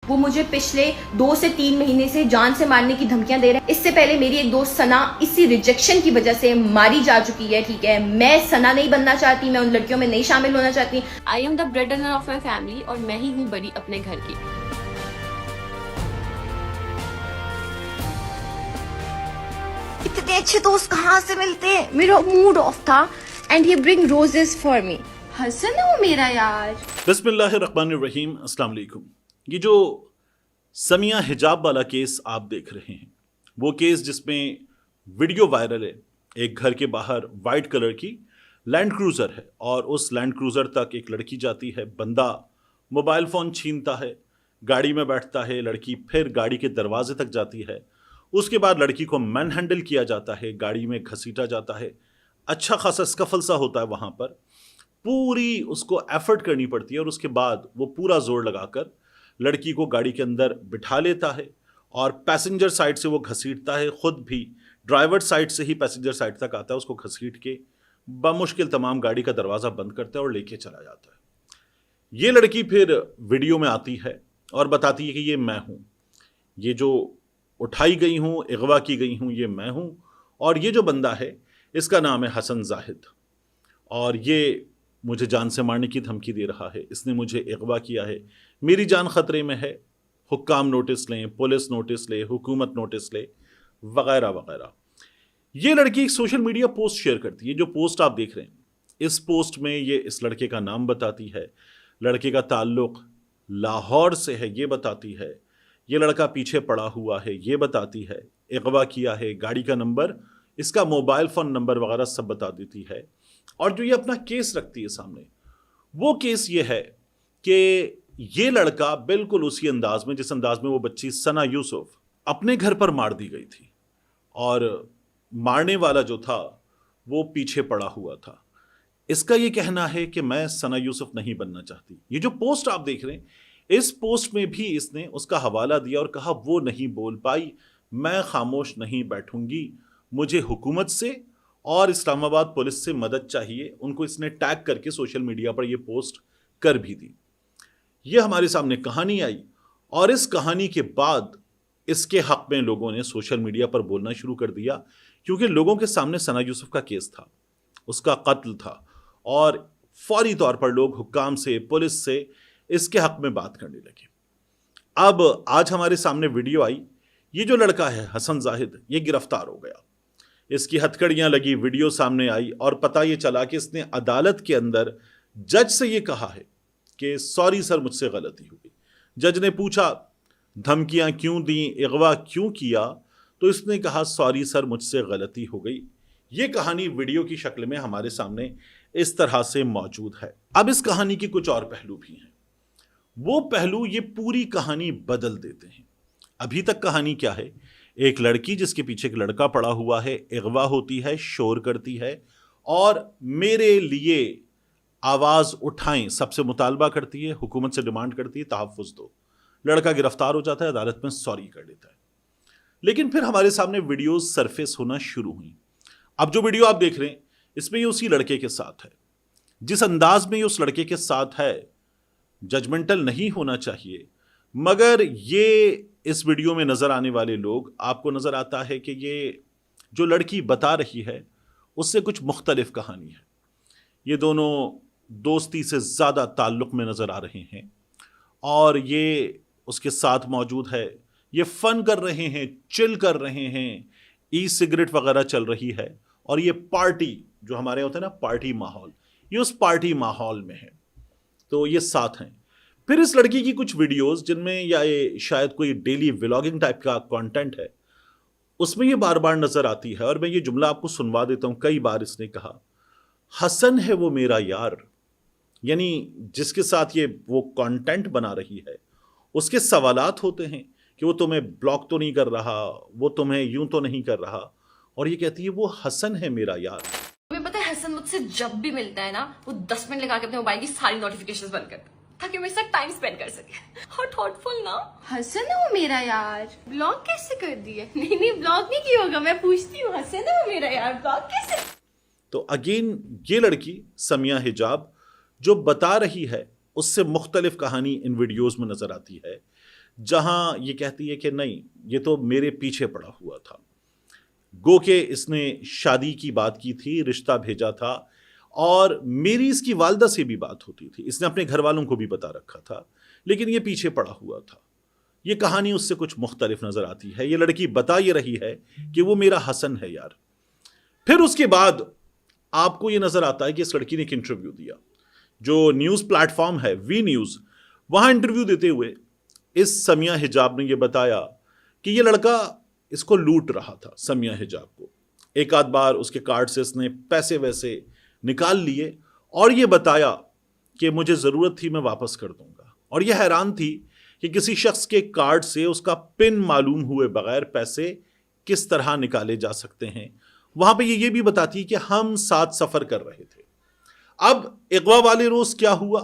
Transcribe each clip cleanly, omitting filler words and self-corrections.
वो मुझे पिछले 2 से 3 महीने से जान से मारने की धमकियां दे रहे हैं। इससे पहले मेरी एक दोस्त सना इसी रिजेक्शन की वजह से मारी जा चुकी है। ठीक है, मैं सना नहीं बनना चाहती, मैं उन लड़कियों में नहीं शामिल होना चाहती। I am the bread earner of my family और मैं ही हूँ बड़ी अपने घर की। इतने अच्छे दोस्त कहाँ से मिलते हैं? मेरा मूड ऑफ था and he bring roses for me. Hasan है वो मेरा यार। बिस्मिल्लाहिर्रहमानिर्रहीम, अस्सलाम वालेकुम। ये जो समिया हिजाब वाला केस आप देख रहे हैं, वो केस जिसमें वीडियो वायरल है, एक घर के बाहर वाइट कलर की लैंड क्रूज़र है और उस लैंड क्रूज़र तक एक लड़की जाती है, बंदा मोबाइल फ़ोन छीनता है, गाड़ी में बैठता है, लड़की फिर गाड़ी के दरवाजे तक जाती है, उसके बाद लड़की को मैन हैंडल किया जाता है, गाड़ी में घसीटा जाता है, अच्छा खासा स्कफल सा होता है, वहाँ पर पूरी उसको एफर्ट करनी पड़ती है और उसके बाद वो पूरा जोर लगाकर लड़की को गाड़ी के अंदर बिठा लेता है और पैसेंजर साइड से वो घसीटता है, खुद भी ड्राइवर साइड से ही पैसेंजर साइड तक आता है, उसको घसीट के बमुश्किल तमाम गाड़ी का दरवाज़ा बंद करता है और लेके चला जाता है। ये लड़की फिर वीडियो में आती है और बताती है कि ये मैं हूँ, ये जो उठाई गई हूँ, अगवा की गई हूँ, ये मैं हूँ और ये जो बंदा है इसका नाम है हसन जाहिद और ये मुझे जान से मारने की धमकी दे रहा है, इसने मुझे अगवा किया है, मेरी जान ख़तरे में है, हुक्काम नोटिस लें, पुलिस नोटिस ले, हुकूमत नोटिस ले, वगैरह वगैरह। ये लड़की एक सोशल मीडिया पोस्ट शेयर करती है। जो पोस्ट आप देख रहे हैं, इस पोस्ट में ये इस लड़के का नाम बताती है, लड़के का ताल्लुक़ लाहौर से है ये बताती है, ये लड़का पीछे पड़ा हुआ है ये बताती है, अगवा किया है, गाड़ी का नंबर, इसका मोबाइल फ़ोन नंबर वगैरह सब बता देती है। और जो ये अपना केस रखती है सामने, वो केस ये है कि ये लड़का बिल्कुल उसी अंदाज में जिस अंदाज में वो बच्ची सना यूसुफ अपने घर पर मार दी गई थी और मारने वाला जो था वो पीछे पड़ा हुआ था। इसका ये कहना है कि मैं सना यूसुफ नहीं बनना चाहती। ये जो पोस्ट आप देख रहे हैं, इस पोस्ट में भी इसने उसका हवाला दिया और कहा वो नहीं बोल पाई, मैं खामोश नहीं बैठूंगी, मुझे हुकूमत से और इस्लामाबाद पुलिस से मदद चाहिए। उनको इसने टैग करके सोशल मीडिया पर यह पोस्ट कर भी दी। यह हमारे सामने कहानी आई और इस कहानी के बाद इसके हक में लोगों ने सोशल मीडिया पर बोलना शुरू कर दिया, क्योंकि लोगों के सामने सना यूसुफ का केस था, उसका कत्ल था और फौरी तौर पर लोग हुक्काम से, पुलिस से इसके हक में बात करने लगे। अब आज हमारे सामने वीडियो आई, ये जो लड़का है हसन जाहिद, ये गिरफ्तार हो गया, इसकी हथकड़ियाँ लगी, वीडियो सामने आई और पता ये चला कि इसने अदालत के अंदर जज से ये कहा है कि सॉरी सर मुझसे गलती हो गई। जज ने पूछा धमकियाँ क्यों दी, अगवा क्यों किया, तो इसने कहा सॉरी सर मुझसे गलती हो गई। ये कहानी वीडियो की शक्ल में हमारे सामने इस तरह से मौजूद है। अब इस कहानी के कुछ और पहलू भी हैं, वो पहलू ये पूरी कहानी बदल देते हैं। अभी तक कहानी क्या है, एक लड़की जिसके पीछे एक लड़का पड़ा हुआ है, अगवा होती है, शोर करती है और मेरे लिए आवाज़ उठाएं सबसे मुतालबा करती है, हुकूमत से डिमांड करती है तहफ़्फ़ुज़ दो। लड़का गिरफ्तार हो जाता है, अदालत में सॉरी कर देता है। लेकिन फिर हमारे सामने वीडियोस सरफेस होना शुरू हुई। अब जो वीडियो आप देख रहे हैं, इसमें ये उसी लड़के के साथ है। जिस अंदाज में ये उस लड़के के साथ है, जजमेंटल नहीं होना चाहिए, मगर ये इस वीडियो में नज़र आने वाले लोग, आपको नज़र आता है कि ये जो लड़की बता रही है उससे कुछ मुख्तलिफ कहानी है। ये दोनों दोस्ती से ज़्यादा ताल्लुक़ में नज़र आ रहे हैं और ये उसके साथ मौजूद है, ये फ़न कर रहे हैं, चिल कर रहे हैं, ई सिगरेट वगैरह चल रही है और ये पार्टी जो हमारे होते हैं ना, पार्टी माहौल, ये उस पार्टी माहौल में है, तो ये साथ हैं। फिर इस लड़की की कुछ वीडियोस जिनमें या ये शायद कोई डेली व्लॉगिंग टाइप का कंटेंट है, उसमें ये बार बार नज़र आती है और मैं ये जुमला आपको सुनवा देता हूँ। कई बार इसने कहा हसन है वो मेरा यार, यानी जिसके साथ ये वो कंटेंट बना रही है उसके सवालात होते हैं कि वो तुम्हें ब्लॉक तो नहीं कर रहा, वो तुम्हें यूं तो नहीं कर रहा, और ये कहती है वो हसन है मेरा यार। तुम्हें पता है हसन मुझसे जब भी मिलता है ना, वो 10 मिनट लगा के अपने मोबाइल की सारी नोटिफिकेशंस बंद करता है ताकि मेरे साथ टाइम स्पेंड कर सके। और थॉटफुल ना। हसन है वो मेरा यार। ब्लॉक कैसे कर दिए? नहीं ब्लॉक नहीं किया होगा, मैं पूछती हूँ। हसन है वो मेरा यार, ब्लॉक कैसे? तो अगेन ये लड़की समिया हिजाब जो बता रही है उससे मुख्तलिफ कहानी इन वीडियोस में नजर आती है, जहां ये कहती है कि नहीं, ये तो मेरे पीछे पड़ा हुआ था। गो के इसने शादी की बात की थी, रिश्ता भेजा था, और मेरी इसकी वालदा से भी बात होती थी, इसने अपने घर वालों को भी बता रखा था, लेकिन ये पीछे पड़ा हुआ था। ये कहानी उससे कुछ मुख्तलिफ नजर आती है। ये लड़की बता ये रही है कि वो मेरा हसन है यार। फिर उसके बाद आपको ये नजर आता है कि इस लड़की ने एक इंटरव्यू दिया, जो न्यूज प्लेटफॉर्म है वी न्यूज, वहां इंटरव्यू देते हुए इस समिया हिजाब ने यह बताया कि यह लड़का इसको लूट रहा था, समिया हिजाब को। एक आध बार उसके कार्ड से इसने पैसे वैसे निकाल लिए और यह बताया कि मुझे जरूरत थी, मैं वापस कर दूंगा। और यह हैरान थी कि किसी शख्स के कार्ड से उसका पिन मालूम हुए बगैर पैसे किस तरह निकाले जा सकते हैं। वहां पे ये भी बताती है कि हम साथ सफर कर रहे थे। अब इगवा वाले रोज क्या हुआ,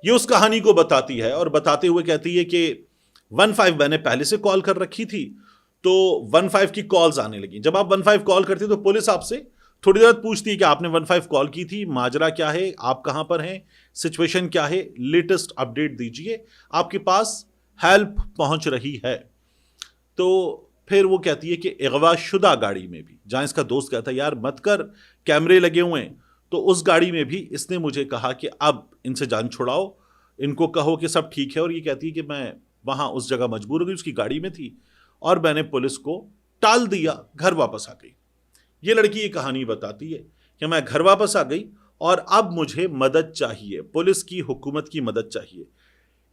ये उस कहानी को बताती है और बताते हुए कहती है कि 15 मैंने पहले से कॉल कर रखी थी, तो 15 की कॉल्स आने लगी। जब आप 15 कॉल करते तो पुलिस आपसे थोड़ी देर पूछती है कि आपने 15 कॉल की थी, माजरा क्या है, आप कहां पर हैं, सिचुएशन क्या है, लेटेस्ट अपडेट दीजिए, आपके पास हेल्प पहुंच रही है। तो फिर वो कहती है कि अगवा शुदा गाड़ी में भी, जहां इसका दोस्त कहता है यार मत कर, कैमरे लगे हुए हैं, तो उस गाड़ी में भी इसने मुझे कहा कि अब इनसे जान छुड़ाओ, इनको कहो कि सब ठीक है। और ये कहती है कि मैं वहां उस जगह मजबूर हो गई, उसकी गाड़ी में थी और मैंने पुलिस को टाल दिया, घर वापस आ गई। ये लड़की ये कहानी बताती है कि मैं घर वापस आ गई और अब मुझे मदद चाहिए, पुलिस की, हुकूमत की मदद चाहिए।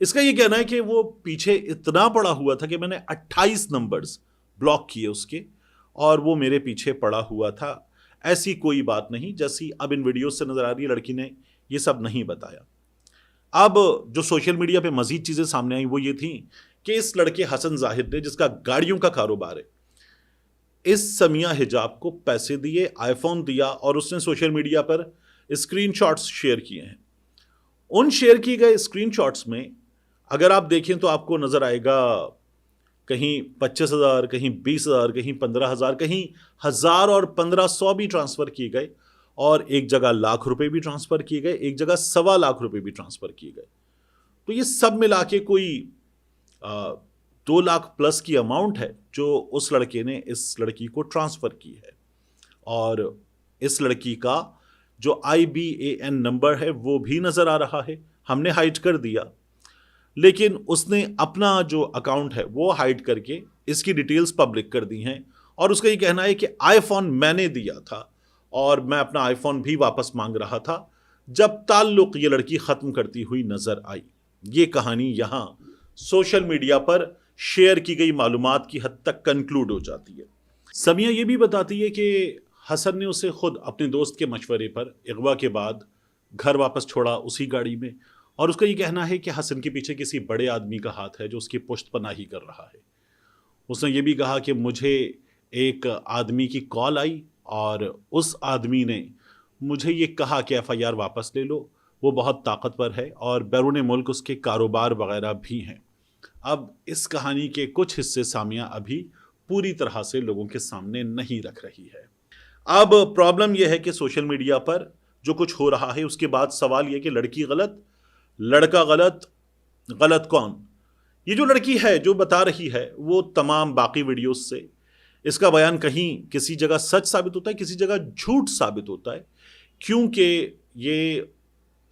इसका ये कहना है कि वो पीछे इतना पड़ा हुआ था कि मैंने 28 नंबर्स ब्लॉक किए उसके, और वो मेरे पीछे पड़ा हुआ था। ऐसी कोई बात नहीं, जैसी अब इन वीडियो से नजर आ रही है, लड़की ने ये सब नहीं बताया। अब जो सोशल मीडिया पे मजीद चीजें सामने आई वो ये थी कि इस लड़के हसन जाहिद ने, जिसका गाड़ियों का कारोबार है, इस समिया हिजाब को पैसे दिए, आईफोन दिया, और उसने सोशल मीडिया पर स्क्रीनशॉट्स शेयर किए हैं। उन शेयर किए गए स्क्रीनशॉट्स में अगर आप देखें तो आपको नजर आएगा कहीं 25,000, कहीं 20,000, कहीं 15,000, कहीं 1,000 और 1,500 भी ट्रांसफर किए गए, और एक जगह लाख रुपए भी ट्रांसफर किए गए, एक जगह 1.25 लाख रुपए भी ट्रांसफर किए गए। तो ये सब मिला के कोई 2 लाख प्लस की अमाउंट है जो उस लड़के ने इस लड़की को ट्रांसफर की है। और इस लड़की का जो IBAN नंबर है वो भी नजर आ रहा है, हमने हाइड कर दिया, लेकिन उसने अपना जो अकाउंट है वो हाइड करके इसकी डिटेल्स पब्लिक कर दी हैं। और उसका ये कहना है कि आईफोन मैंने दिया था और मैं अपना आईफोन भी वापस मांग रहा था जब ताल्लुक ये लड़की खत्म करती हुई नजर आई। ये कहानी यहां सोशल मीडिया पर शेयर की गई मालूमात की हद तक कंक्लूड हो जाती है। समिया ये भी बताती है कि हसन ने उसे खुद अपने दोस्त के मशवरे पर अगवा के बाद घर वापस छोड़ा उसी गाड़ी में, और उसका ये कहना है कि हसन के पीछे किसी बड़े आदमी का हाथ है जो उसकी पुश्त पनाही कर रहा है। उसने ये भी कहा कि मुझे एक आदमी की कॉल आई और उस आदमी ने मुझे ये कहा कि FIR वापस ले लो, वो बहुत ताकतवर है और बैरून मुल्क उसके कारोबार वगैरह भी हैं। अब इस कहानी के कुछ हिस्से सामिया अभी पूरी तरह से लोगों के सामने नहीं रख रही है। अब प्रॉब्लम यह है कि सोशल मीडिया पर जो कुछ हो रहा है उसके बाद सवाल यह कि लड़की गलत, लड़का गलत, गलत कौन? ये जो लड़की है जो बता रही है वो तमाम बाकी वीडियोस से इसका बयान कहीं किसी जगह सच साबित होता है, किसी जगह झूठ साबित होता है, क्योंकि ये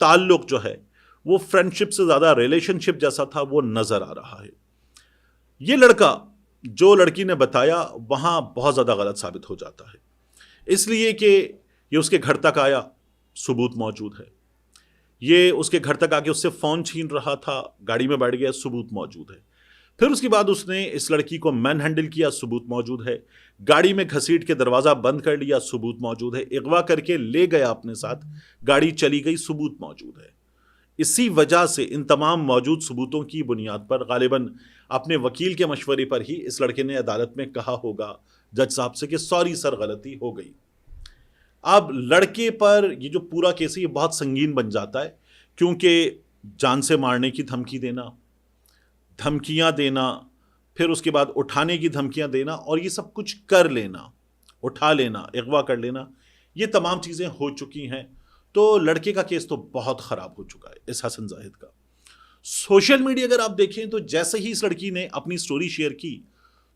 ताल्लुक जो है वो फ्रेंडशिप से ज्यादा रिलेशनशिप जैसा था वो नजर आ रहा है। ये लड़का जो लड़की ने बताया वहां बहुत ज्यादा गलत साबित हो जाता है, इसलिए कि ये उसके घर तक आया, सबूत मौजूद है। ये उसके घर तक आके उससे फोन छीन रहा था, गाड़ी में बैठ गया, सबूत मौजूद है। फिर उसके बाद उसने इस लड़की को मैन हैंडल किया, सबूत मौजूद है। गाड़ी में घसीट के दरवाजा बंद कर लिया, सबूत मौजूद है। अगवा करके ले गया अपने साथ, गाड़ी चली गई, सबूत मौजूद है। इसी वजह से इन तमाम मौजूद सबूतों की बुनियाद पर गालिबन अपने वकील के मशवरे पर ही इस लड़के ने अदालत में कहा होगा जज साहब से कि सॉरी सर, गलती हो गई। अब लड़के पर ये जो पूरा केस है ये बहुत संगीन बन जाता है, क्योंकि जान से मारने की धमकी देना, धमकियां देना, फिर उसके बाद उठाने की धमकियां देना, और ये सब कुछ कर लेना, उठा लेना, अगवा कर लेना, ये तमाम चीज़ें हो चुकी हैं। तो लड़के का केस तो बहुत ख़राब हो चुका है इस हसन जाहिद का। सोशल मीडिया अगर आप देखें तो जैसे ही इस लड़की ने अपनी स्टोरी शेयर की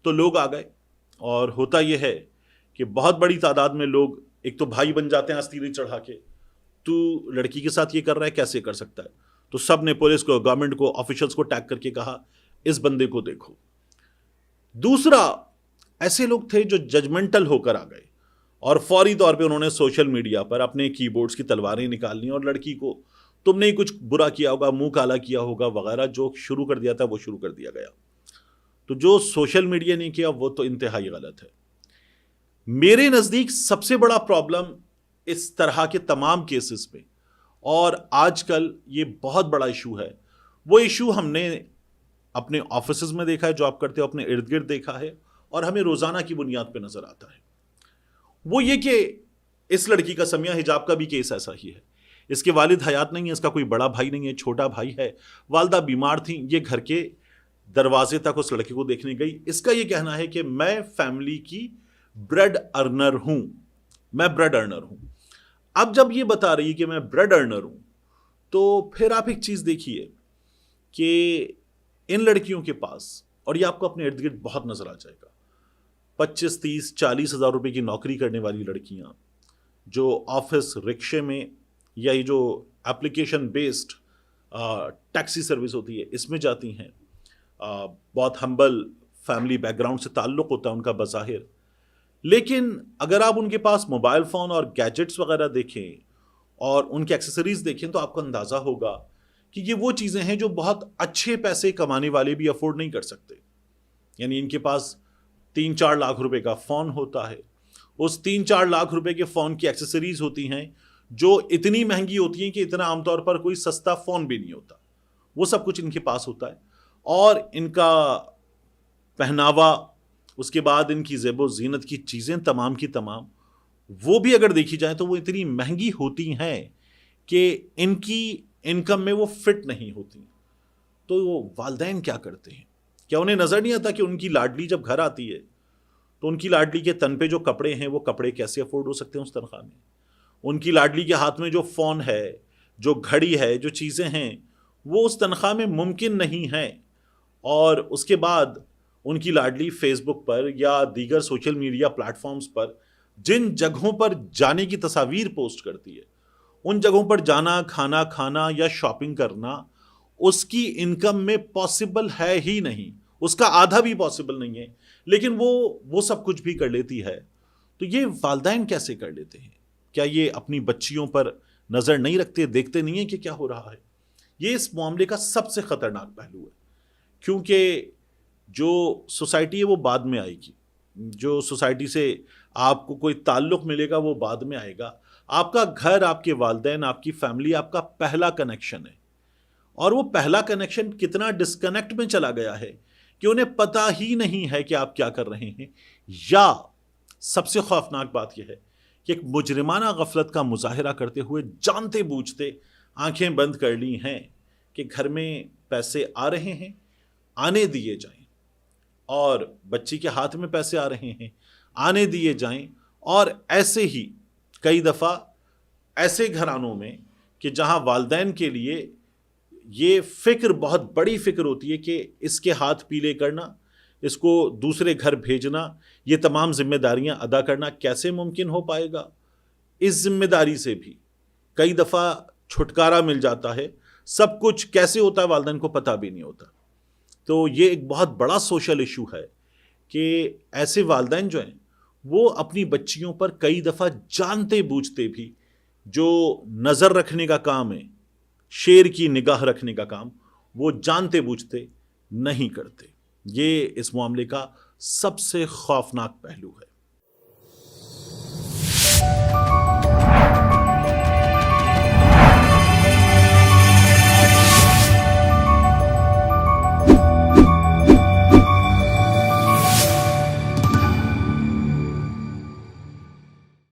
तो लोग आ गए, और होता यह है कि बहुत बड़ी तादाद में लोग एक तो भाई बन जाते हैं हस्तीरी चढ़ा के, तू लड़की के साथ ये कर रहा है, कैसे कर सकता है। तो सब ने पुलिस को, गवर्नमेंट को, ऑफिशियल्स को टैग करके कहा इस बंदे को देखो। दूसरा, ऐसे लोग थे जो जजमेंटल होकर आ गए और फौरी तौर पे उन्होंने सोशल मीडिया पर अपने कीबोर्ड्स की तलवारें निकाल ली और लड़की को तुमने ही कुछ बुरा किया होगा, मुंह काला किया होगा वगैरह जो शुरू कर दिया था वो शुरू कर दिया गया। तो जो सोशल मीडिया ने किया वो तो इंतहाई गलत है। मेरे नज़दीक सबसे बड़ा प्रॉब्लम इस तरह के तमाम केसेस में, और आजकल ये बहुत बड़ा इशू है, वो इशू हमने अपने ऑफिसेज में देखा है, जो आप करते हो अपने इर्द गिर्द देखा है, और हमें रोज़ाना की बुनियाद पे नज़र आता है। वो ये कि इस लड़की का समिया हिजाब का भी केस ऐसा ही है। इसके वालिद हयात नहीं है, इसका कोई बड़ा भाई नहीं है, छोटा भाई है, वालदा बीमार थी, ये घर के दरवाजे तक उस लड़के को देखने गई। इसका ये कहना है कि मैं फैमिली की ब्रेड अर्नर हूं, मैं ब्रेड अर्नर हूं। अब जब ये बता रही है कि मैं ब्रेड अर्नर हूं, तो फिर आप एक चीज देखिए कि इन लड़कियों के पास, और ये आपको अपने इर्द गिर्द बहुत नजर आ जाएगा, 25, 30, 40 हज़ार रुपए की नौकरी करने वाली लड़कियां जो ऑफिस रिक्शे में या ये जो एप्लीकेशन बेस्ड टैक्सी सर्विस होती है इसमें जाती हैं, बहुत हम्बल फैमिली बैकग्राउंड से ताल्लुक़ होता है उनका बज़ाहिर, लेकिन अगर आप उनके पास मोबाइल फ़ोन और गैजेट्स वगैरह देखें और उनके एक्सेसरीज देखें तो आपको अंदाज़ा होगा कि ये वो चीज़ें हैं जो बहुत अच्छे पैसे कमाने वाले भी अफोर्ड नहीं कर सकते। यानी इनके पास 3-4 लाख रुपए का फ़ोन होता है, उस 3-4 लाख रुपए के फ़ोन की एक्सेसरीज होती हैं जो इतनी महंगी होती हैं कि इतना आमतौर पर कोई सस्ता फ़ोन भी नहीं होता, वो सब कुछ इनके पास होता है। और इनका पहनावा, उसके बाद इनकी ज़ेबो ज़ीनत की चीज़ें तमाम की तमाम, वो भी अगर देखी जाए तो वो इतनी महंगी होती हैं कि इनकी इनकम में वो फिट नहीं होती। तो वो वालिदैन क्या करते हैं? क्या उन्हें नज़र नहीं आता कि उनकी लाडली जब घर आती है तो उनकी लाडली के तन पे जो कपड़े हैं वो कपड़े कैसे अफोर्ड हो सकते हैं उस तनख्वाह में? उनकी लाडली के हाथ में जो फ़ोन है, जो घड़ी है, जो चीज़ें हैं, वो उस तनख्वाह में मुमकिन नहीं है। और उसके बाद उनकी लाडली फेसबुक पर या दीगर सोशल मीडिया प्लेटफॉर्म्स पर जिन जगहों पर जाने की तस्वीर पोस्ट करती है, उन जगहों पर जाना, खाना खाना या शॉपिंग करना उसकी इनकम में पॉसिबल है ही नहीं, उसका आधा भी पॉसिबल नहीं है, लेकिन वो सब कुछ भी कर लेती है। तो ये वालिदैन कैसे कर लेते हैं? क्या ये अपनी बच्चियों पर नज़र नहीं रखते, देखते नहीं है कि क्या हो रहा है? ये इस मामले का सबसे ख़तरनाक पहलू है, क्योंकि जो सोसाइटी है वो बाद में आएगी, जो सोसाइटी से आपको कोई ताल्लुक़ मिलेगा वो बाद में आएगा। आपका घर, आपके वालिदैन, आपकी फैमिली आपका पहला कनेक्शन है, और वो पहला कनेक्शन कितना डिस्कनेक्ट में चला गया है कि उन्हें पता ही नहीं है कि आप क्या कर रहे हैं। या सबसे खौफनाक बात यह है कि एक मुजरिमाना गफलत का मुजाहिरा करते हुए जानते बूझते आंखें बंद कर ली हैं कि घर में पैसे आ रहे हैं, आने दिए जाएं, और बच्ची के हाथ में पैसे आ रहे हैं, आने दिए जाएं। और ऐसे ही कई दफ़ा ऐसे घरानों में कि जहां वालिदैन के लिए ये फ़िक्र, बहुत बड़ी फ़िक्र होती है कि इसके हाथ पीले करना, इसको दूसरे घर भेजना, ये तमाम जिम्मेदारियां अदा करना कैसे मुमकिन हो पाएगा? इस जिम्मेदारी से भी कई दफ़ा छुटकारा मिल जाता है। सब कुछ कैसे होता है वालिदैन को पता भी नहीं होता। तो ये एक बहुत बड़ा सोशल इशू है कि ऐसे वालिदैन जो हैं वो अपनी बच्चियों पर कई दफ़ा जानते बूझते भी जो नज़र रखने का काम है, शेर की निगाह रखने का काम, वो जानते बूझते नहीं करते। ये इस मामले का सबसे खौफनाक पहलू है।